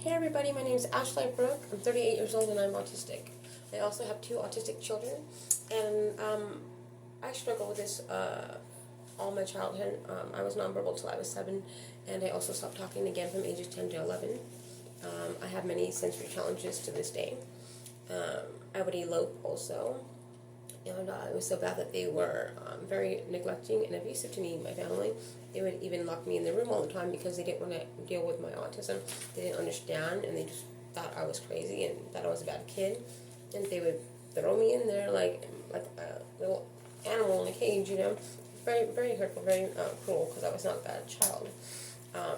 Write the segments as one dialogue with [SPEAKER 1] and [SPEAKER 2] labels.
[SPEAKER 1] Hey everybody, my name is Ashley Brooke. I'm 38 years old and I'm autistic. I also have two autistic children, and I struggled with this all my childhood. I was nonverbal till I was 7, and I also stopped talking again from ages 10 to 11. I have many sensory challenges to this day. I would elope also, and it was so bad that they were very neglecting and abusive to me and my family. They would even lock me in the room all the time because they didn't want to deal with my autism. They didn't understand, and they just thought I was crazy and that I was a bad kid. And they would throw me in there like a little animal in a cage, Very, very hurtful, very cruel, because I was not a bad child.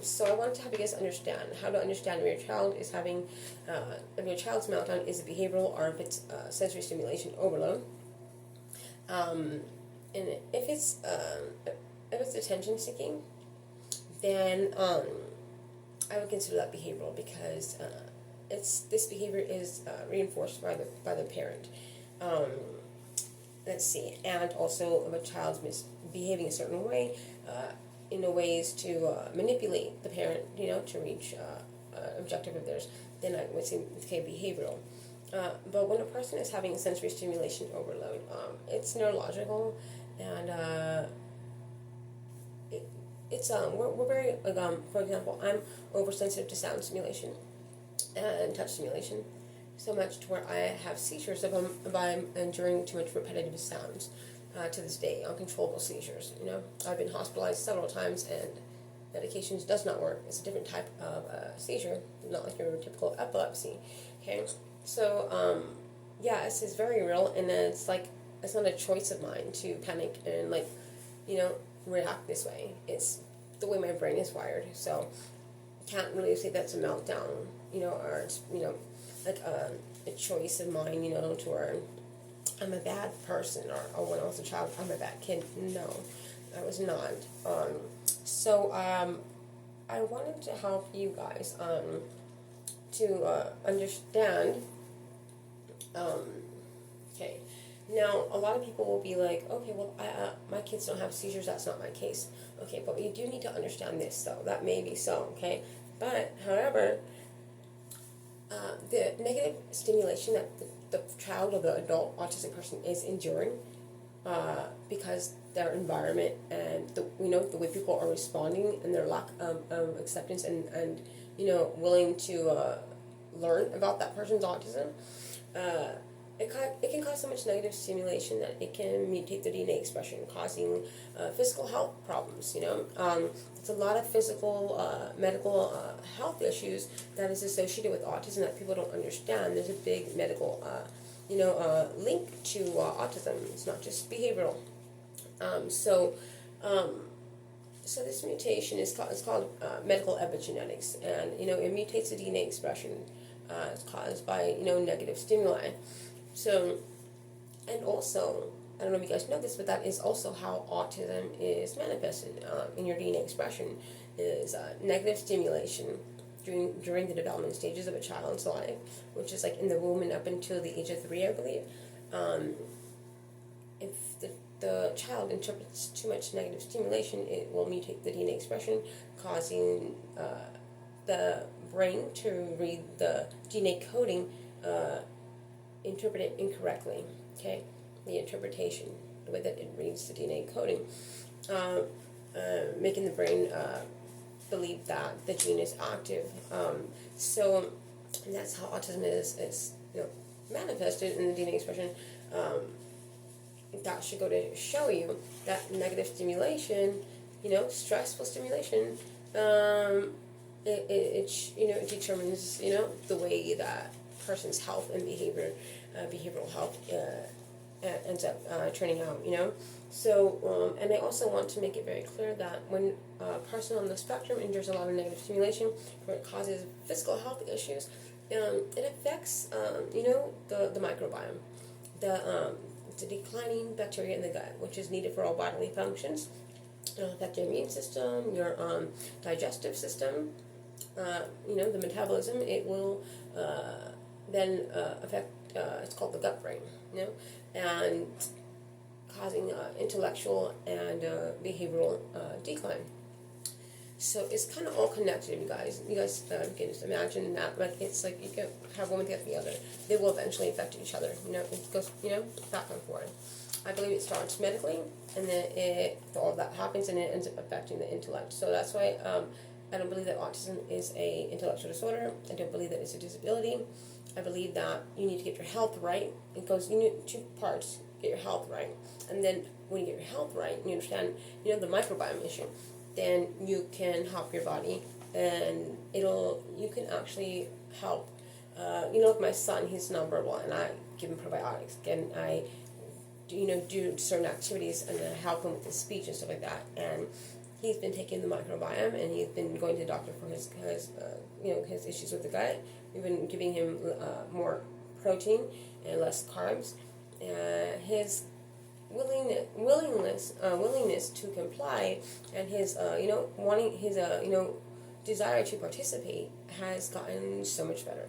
[SPEAKER 1] So I wanted to have you guys understand how to understand if your child is having, if your child's meltdown is a behavioral or if it's sensory stimulation overload. And if it's attention seeking, then I would consider that behavioral because this behavior is reinforced by the parent. Let's see, and also if a child's misbehaving a certain way, in a ways to manipulate the parent, to reach objective of theirs, then I would say okay, behavioral. But when a person is having sensory stimulation overload, it's neurological, and we're very for example, I'm oversensitive to sound stimulation and touch stimulation, so much to where I have seizures if I'm enduring too much repetitive sounds. To this day, uncontrollable seizures. I've been hospitalized several times, and medications does not work. It's a different type of seizure, not like your typical epilepsy. Okay, so yeah, this is very real, and it's not a choice of mine to panic and react this way. It's the way my brain is wired. So can't really say that's a meltdown, or it's like a choice of mine, to where I'm a bad person, or when I was a child, I'm a bad kid. No, I was not. So I wanted to help you guys to understand. Okay, now a lot of people will be like, okay, well, my kids don't have seizures. That's not my case. Okay, but you do need to understand this, though. That may be so. Okay, but however, the negative stimulation that the child or the adult autistic person is enduring because their environment and the way people are responding and their lack of acceptance and willing to learn about that person's autism, it can cause so much negative stimulation that it can mutate the DNA expression, causing physical health problems. It's a lot of physical, medical health issues that is associated with autism that people don't understand. There's a big medical, link to autism. It's not just behavioral. So this mutation is called medical epigenetics, and it mutates the DNA expression. It's caused by negative stimuli. So, and also, I don't know if you guys know this, but that is also how autism is manifested in your DNA expression, is negative stimulation during the development stages of a child's life, which is like in the womb and up until the age of 3, I believe. If the child interprets too much negative stimulation, it will mutate the DNA expression, causing the brain to read the DNA coding, interpret it incorrectly. Okay, the interpretation, the way that it reads the DNA coding, making the brain believe that the gene is active. So that's how autism is manifested in the DNA expression. That should go to show you that negative stimulation, stressful stimulation, it determines the way that person's health and behavioral health ends up turning out. So and I also want to make it very clear that when a person on the spectrum endures a lot of negative stimulation, where it causes physical health issues, it affects the microbiome, the declining bacteria in the gut, which is needed for all bodily functions. It'll affect your immune system, your digestive system, the metabolism. It will then affect, it's called the gut brain, and causing intellectual and behavioral decline. So it's kind of all connected, you guys. You guys can just imagine that, like it's like you can have one without the other. They will eventually affect each other. You know, it goes, you know, back and forth. I believe it starts medically, and then all that happens, and it ends up affecting the intellect. So that's why I don't believe that autism is a intellectual disorder. I don't believe that it's a disability. I believe that you need to get your health right. It goes, you need two parts: get your health right, and then when you get your health right, you understand, you know, the microbiome issue, then you can help your body, and you can actually help. You know, like my son, he's nonverbal, and I give him probiotics, and I, you know, do certain activities and help him with his speech and stuff like that. And he's been taking the microbiome, and he's been going to the doctor for his you know, his issues with the gut. We've been giving him more protein and less carbs. His willingness to comply, and his you know, wanting his you know, desire to participate has gotten so much better.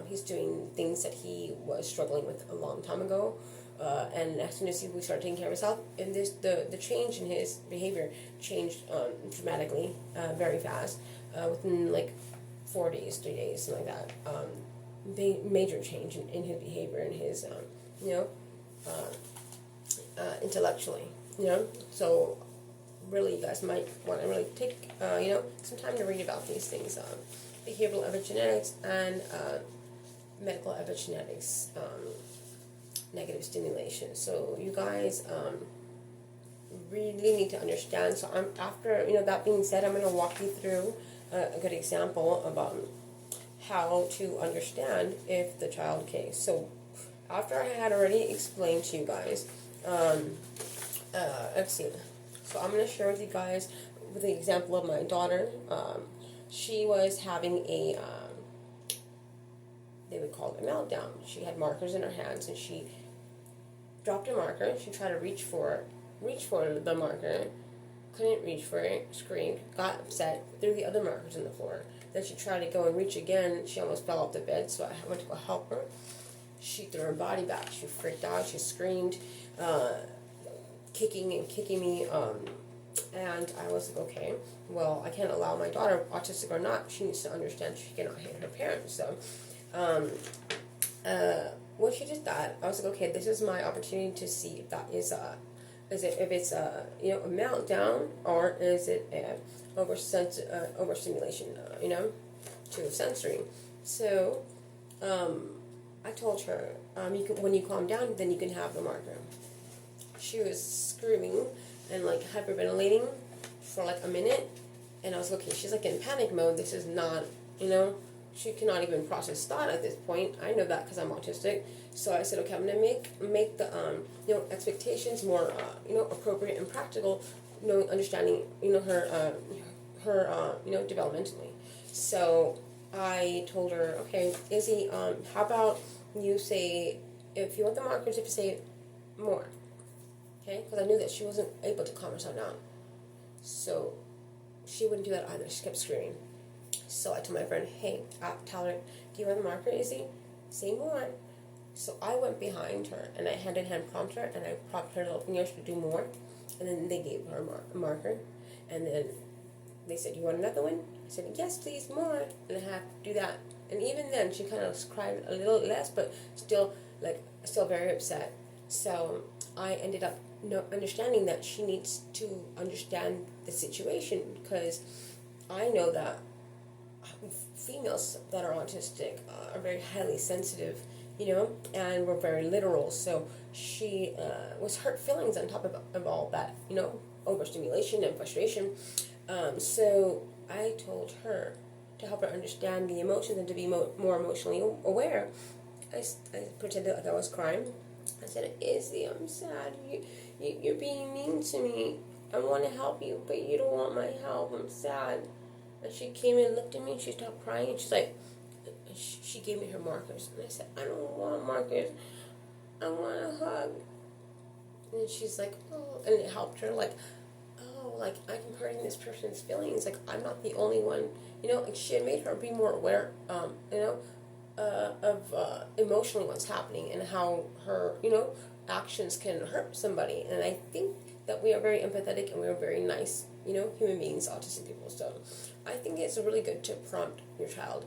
[SPEAKER 1] He's doing things that he was struggling with a long time ago, and as soon as we started taking care of himself, and the change in his behavior changed dramatically, very fast, within like 4 days, 3 days, something like that. Major change in his behavior and his you know, intellectually, you know. So really, you guys might want to really take you know, some time to read about these things, behavioral epigenetics and medical epigenetics, negative stimulation. So you guys really need to understand. So after, you know, that being said, I'm going to walk you through a good example about how to understand if the child case. So after I had already explained to you guys, let's see. So I'm going to share with you guys with the example of my daughter. She was having a they would call it a meltdown. She had markers in her hands, and she dropped a marker. She tried to reach for the marker, couldn't reach for it, screamed, got upset, threw the other markers on the floor. Then she tried to go and reach again. She almost fell off the bed, so I went to go help her. She threw her body back. She freaked out. She screamed, kicking me. And I was like, okay, well, I can't allow my daughter, autistic or not, she needs to understand she cannot hit her parents. So when she did that, I was like, okay, this is my opportunity to see if that is if it's you know, a meltdown, or is it a overstimulation, you know, to sensory. So I told her, when you calm down, then you can have the marker. She was screaming and like hyperventilating for like a minute, and I was like, okay, she's like in panic mode. This is not, you know, she cannot even process thought at this point. I know that because I'm autistic. So I said, okay, I'm gonna make the you know, expectations more you know, appropriate and practical, you know, understanding, you know, her you know, developmentally. So I told her, okay, Izzy, how about you say, if you want the markers, if you say more, okay? Because I knew that she wasn't able to calm herself down. So she wouldn't do that either. She kept screaming. So I told my friend, hey, tell her, do you want the marker, Izzy? Say more. So I went behind her, and I hand prompt her, and I prompted her little fingers to do more. And then they gave her a marker. And then they said, you want another one? I said, yes, please, more. And I had to do that. And even then, she kind of cried a little less, but still very upset. So I ended up understanding that she needs to understand the situation, because I know that females that are autistic are very highly sensitive, you know, and we're very literal. So she was hurt feelings on top of all that, you know, overstimulation and frustration. So I told her to help her understand the emotions and to be more emotionally aware. I pretended like I was crying. I said, Izzy, I'm sad. You're being mean to me. I want to help you, but you don't want my help. I'm sad. And she came and looked at me, and she stopped crying, and she's like, she gave me her markers. And I said, I don't want markers. I want a hug. And she's like, oh, and it helped her, like, oh, like, I'm hurting this person's feelings. Like, I'm not the only one, you know. Like, she had made her be more aware, you know, of emotionally what's happening and how her, you know, actions can hurt somebody. And I think that we are very empathetic and we are very nice human beings, autistic people. So I think it's really good to prompt your child